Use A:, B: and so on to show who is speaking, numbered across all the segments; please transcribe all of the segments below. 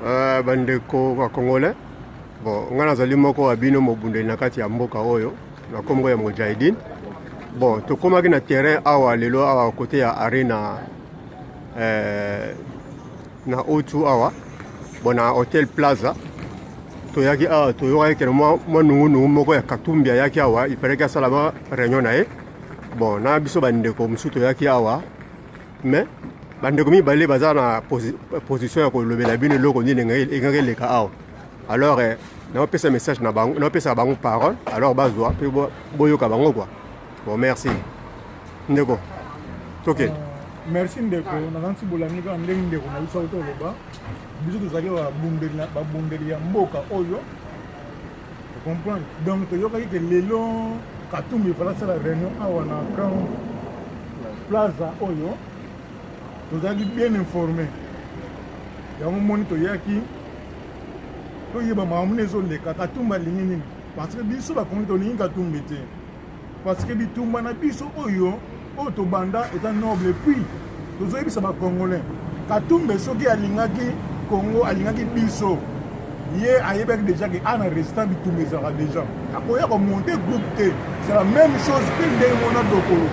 A: bandeko ba congolais bon nga nazali moko abino mobundeli na kati ya mboka oyo na kombo ya Mujahideen. Bon tokomaki na terrain awa lelo awa côté ya arena na otu awa bon na Hotel Plaza toyaki awa toyokaki mwa nungu moko ya Katumbi ayaki awa ipareki asalama réunion na ye. Bon na biso bandeko mosusu toyaki awa mais bandeko mibale baza na position ya kolobela bino eloko nini engaki eleka awa. Alors naopesa message na bango, naopesa bango parole, alors bazwa pe boyoka bango quoi. Bon merci ndeko toke
B: merci ndeko na kansi bolani ka ndenge ndeko na biso to loba biso tozaki ba bundeli ya mboka oyo comprendre. Donc toyokaki ke lelo Katumbi fala sala réunion awa na Crown Plaza oyo tozaki bien informé yango moni toyaki toyeba makambo ezoleka Katumbi alingi nini parce que biso bakongi tolingi Katumbi te parce que bitumba na biso oyo tobanda est noble puis tozoyebisa bakongolais Katumbi soki alingaki Congo alingaki biso ye ayebaki déjà que ana résistant bitumba ezalaka déjà akoya komonte groupe te c'est la même chose que ndenge mona dokolo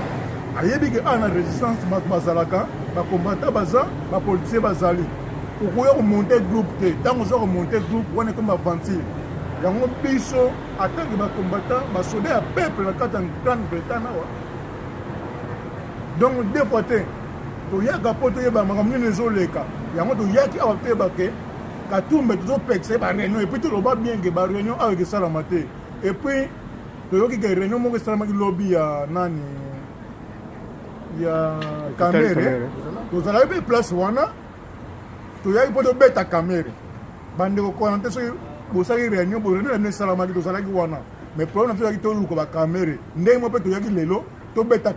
B: ayebi ke ana résistance bato bazalaka bakombata baza bapoliticien bazali okoya komonte groupe te ntango oza komonte groupe wana ekoma aventure yango biso atanke bakombata basoda ya peuple na kati ya Grande-Bretagne awa. Donc deux fois te toyaka mpo toyeba makambo nini ezoleka yango toyaki awa toyeba ke Katumbi tozopekisa ba réunion epuis toloba bien ke ba réunion awa ekesalama te epuis toyoki ke réunion moko esalamaki lobi ya nani ya Kamere tozalaki mpe place wana toyaki mpo tobeta Kamere bandeko kona te soki bosaki réunion esalamaki tozalaki wana mais problème tozalaki toluka ba Kamere ndenge mo mpe toyaki lelo tobeta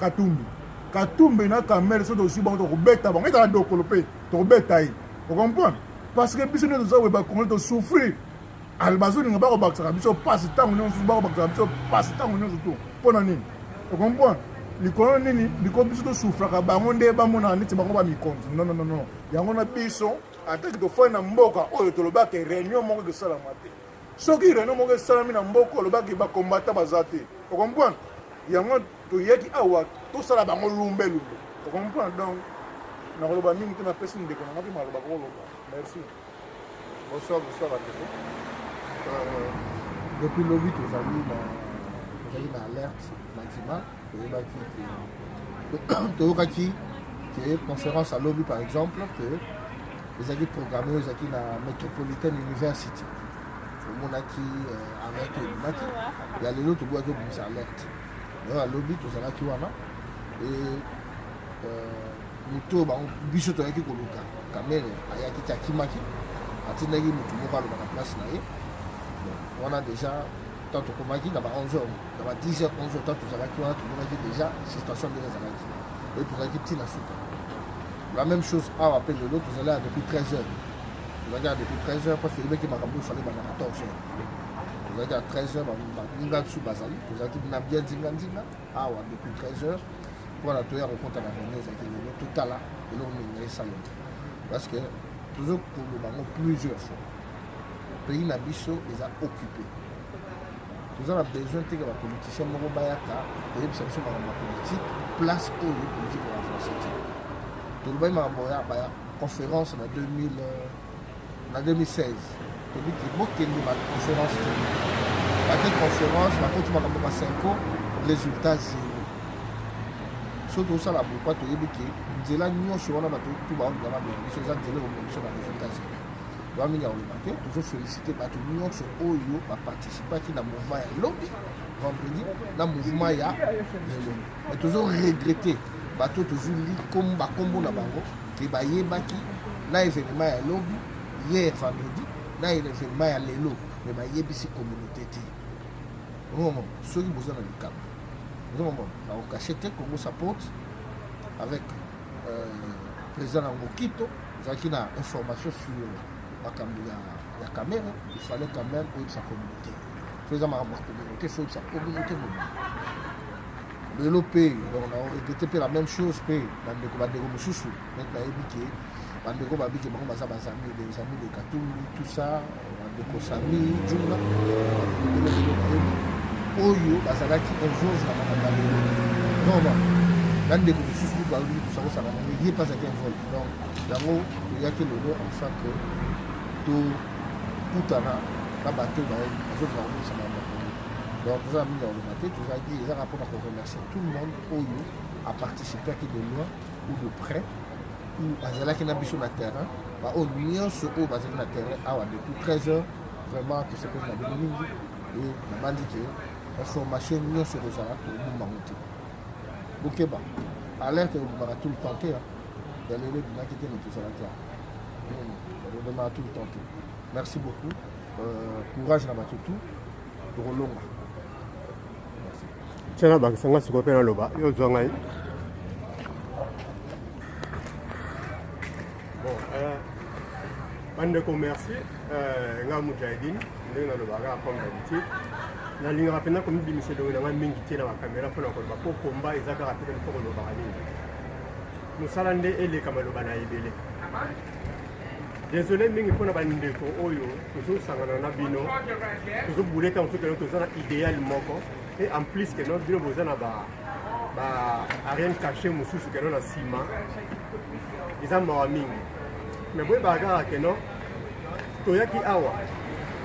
B: Katumbi na Kamere so tosi bango tokobeta bango ezala dokolo mpe tokobeta ye ocomprendre parce que biso nde tozaweba Congolais tosouffrir albazoninga bakobakisaka biso pasi ntango nyonso bakobakisaka biso pasi ntango nyonso to mpona nini ocomprendre likolo nini likolo biso tosouffraka bango nde bamonaka neti bango bamikonzi non yango na biso ataki tofai na mboka oyo tolobaki réunion moko esalama te soki réunion moko esalami na mboka olobaki bakombata baza te ocomprendre yango toyeki awa tosala bango lumbe ocomprendre. Donc nakoloba mingi te napesi ndeko nanga mpe maloba koloba. Merci.
C: Bonsoir à tous. Depuis le 8, vous avez une alerte maximale. Toyokaki, qui est conférence à lobby par exemple, que les acquis programmés, les acquis la Metropolitan University. Mon acquis avec le maki, il y a les autres bois qui ont une alerte. Alors à lobby, tout ça là qui wana et muto ba biso to yaki koluka Kamere ayaki takimaki atindaki mutu moko aloba na place na ye. On a déjà tant tokomaki na ba 11h na ba 10h 11h tant tozalaki wana tomonaki déjà situation ndenge ezalaki et tozalaki ntina suka la même chose awa mpe lelo tozali depuis 13h tozalaki depuis 13h mpo felibeki makambo efale bana 14h tozalaki à 13h baninga biso bazali tozalaki na bien ndinga awa depuis 13h voilà toya rencontre na réunion ezalaki lelo totala eloko nini esalema parce que toujours kolobango plusieurs fois pays na biso eza occupé toza na besoin te ke bapoliticien moko bayaka koyebisa biso makambo ya politique place oyo politique avancé te tolobaki makambo ya baya conférence na 2016 tobiki bokende baconférence te bake conférence bakoti makambo ba 5 ans résultat zéro so tosala pourquoi toyebi ke nzela nyonso wana bato tu baongama biso eza nzela okomona biso na résultat zéro bamingi akoloba te tozofélicité bato nyonso oyo baparticipaki na mouvement ya lobby vendredi na mouvement ya lelo mais tozoregrete bato tozuli bakombo na bango ke bayebaki na événement ya lobby hier vendredi na événement ya lelo mais bayebisi communauté te omo soki boza na likambo Caché Congo s'apporte avec le président Ngokito, qui a information sur la caméra, il fallait quand même pour sa communauté. Le président m'a rapporté communauté, il faut sa communauté. Le pays, on a regretté la même chose, dans le combat de Romoussousou, maintenant il dit bandeko babiki bango baza bazami des amis de Katumbi tout ça bandeko Sami Djunga oyo bazalaki un jour na makambo lelo non bandeko mosusu balingi tosakosaka nango ye pas ake vol donc yango toyaki lelo enfin que tokutana na bato bazokaka kobosana makolo donc tozala mingi oloba te tozalaki ezaka mpona koremercier tout le monde oyo aparticipaki de loin ou de près ou bazalaki na biso na terrain baoyo nyonso oyo bazalaki na terrain awa depuis 13 heures vraiment tosepeli na bino mingi e nabandi ke information nyonso kozala tobombango te bokeba alerte ebomaka tout le temps te ya lelo ebimaki te me tozalaki ebomaka tout le temps te merci beaucoup courage na bato tout tokolonga
A: tiana bakisanga sikoyo mpe naloba yo ozwa ngai bon bandeko merci nga mujahidine ndenge nalobaka comme d'habitude nalingaka mpenza komibimisa elongo nanga mingi te na bakamera mpona koloba mpo komba eza kaka mpe mpo kolobaka mingi mosala nde eleka maloba na ebele désolé mingi mpona bandeko oyo tozosangana na bino tozobuleta mosu keno toza na idéal moko et en plus keno bino boza na arien caché mosusu keno na nsima eza mawa mingi mais boyebaka kaka keno toyaki awa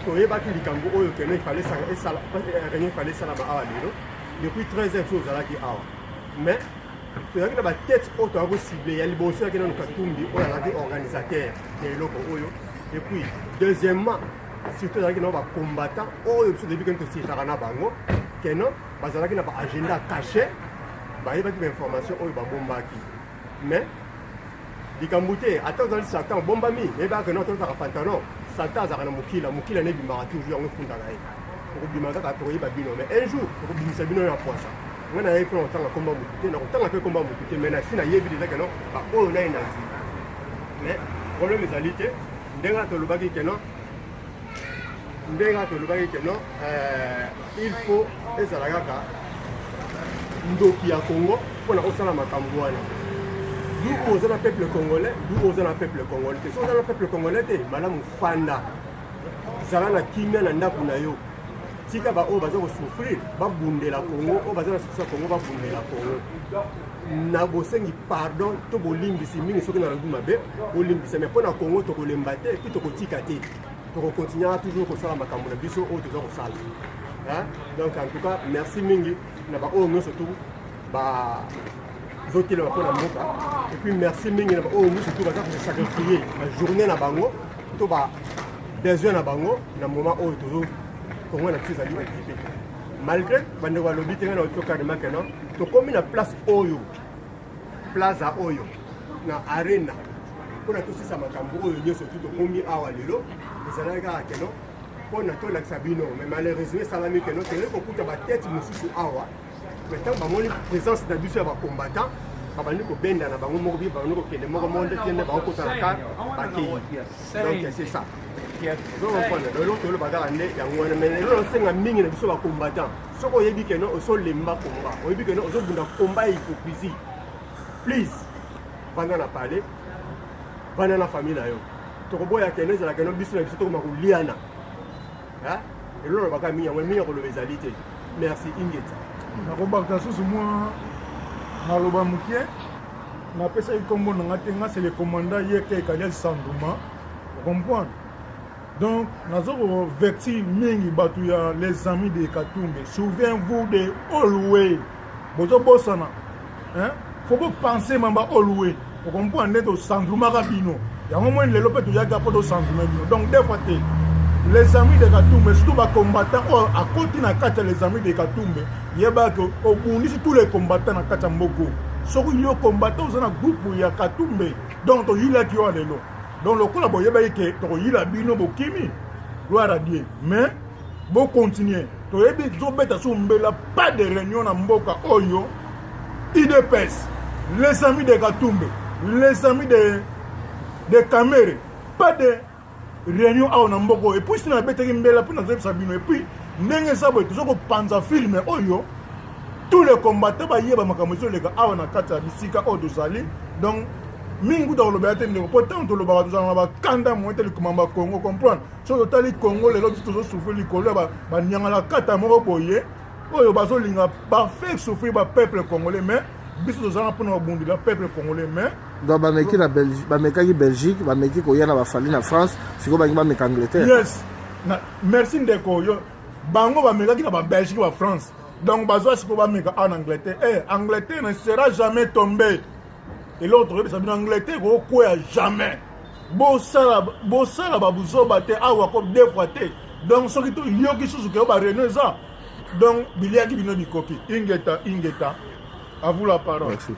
A: toyebaki likambo oyo keno réunion efale esalama awa lelo depuis 13 heures so ozalaki awa mais toyaki na batete oyo toyaki kocible ya liboso yaki nano Katumbi oyo azalaki organisateur ya eloko oyo et puis deuxièmement surtout azalaki nao bacombattant oyo biso debi keno tosikaka na bango keno bazalaki na baagenda caché bayebaki bainformation oyo babombaki mais likambo te ata ozali satan obombami yebaka keno totaka pantalon satan azalaka na mokila nebimaka toujours yango efundaka ye okobimaka kaka tokoyeba bino mais un jour okobimisa bino na poisa nga nayebi mpona kotanga komba motu te nakotanga mpe komba motu te mais nasi nayebi deja keno baoyo naye na nzima mais problème ezali te ndenge tolobaki keno il faut ezala kaka ndoki ya Congo mpona kosala makambo wana du oza na peuple congolais te so oza na peuple congolais te malamu fanda zala na kimia na ndako na yo tika baoyo baza kosouffrir babundela Congo oyo baza na susi ya Congo babundela Congo na bosengi pardon to bolimbisi mingi soki na lobi mabe bolimbisa mais mpona Congo tokolemba te epuis tokotika te tokokontinuera toujours kosala makambo na biso oyo toza kosala donc en tout cas merci mingi na baoyo nyonso tu zotelema mpona mboka et puis merci mingi na baoyo nyonso tu baza kosacrifie bajournée na bango to babesoin na bango na moment oyo tozo Congo na biso ezali équipe malgré bandeko balobi te nga na biso carrément keno tokomi na place oyo plaza oyo na arena mpona tosisa makambo oyo nyonso tu tokomi awa lelo ezalaki kaka keno mpona tolakisa bino mais malheureusement esalami keno toyei kokuta batete mosusu awa mais ntango bamoni présence na biso ya bacombattant babandi kobenda na bango moko bi babandi kokende moko monde tiende bakokota na kar bakei donc c'est ça lelo toloba kaka nde yango wana mais lelo osenga mingi na biso bacombattant soki oyebi keno ozolemba komba oyebi keno ozobunda komba ya hypocrisie please vanda na pale vanda na famille na yo tokoboya keno ezala keno biso na biso tokoma koliana elolo lobaka mingi yango mingi ya koloba ezali te merci ingeta
B: nakobaka susu mwa naloba mokie napesaki nkombo na nga te nga c'est le commandant yeke ekaliasi sanduma ocomprendre donc nazo kovertir mingi bato ya les amis de Katumbi souviens-vous de Olwe bozobosana faut bopense mamba Olwe ocomprendre nde tosandumaka bino yango mwene lelo mpe toyaka mpo tosanduma bino donc des fois te les amis de Katumbi surtout bacombattant oyo akoti na kati ya les amis de Katumbi yebaka obundisi tous les combattants na kati ya mboko soki yo combattant oza na groupe ya Katumbi donc toyilaki yo lelo donc lokola boyebaki ke tokoyila bino bokimi gloire à Dieu mais bocontinue toyebi tozobeta so mbela pas de réunion na mboka oyo IDPS les amis de Katumbi les amis de Kamere pas de réunion awa na mboka et puis sina betaki mbela mpo nazobisa bino et puis ndenge eza boye toza kopanza filme oyo tous les combattants bayeba makambo ezoleka awa na kati ya bisika oyo tozali donc mingi toloba te ndeko pourtant toloba tozala ba kanda mo te likomamba Congo comprendre so totali Congo lelo biso tozo souffrir likolo ba nyanga la kata moko boye oyo bazo linga ba faire souffrir ba peuple congolais mais biso tozala pour na bondi la peuple congolais mais
C: donc bameki na Belgique bameki Belgique bameki ko yana ba fali na France siko bangi bameka Angleterre
B: yes merci ndeko yo bango bamekaki na ba Belgique ba France donc bazo siko bameka en Angleterre Angleterre ne sera jamais tombée. Et l'autre, c'est en Angleterre, quoi jamais. Bossala babuzo bate awa comme deux fois té. Donc ce qui tout yoki sous que ba reneza. Donc bilia qui bino bikoki. Ingeta. À vous la parole.
C: Merci.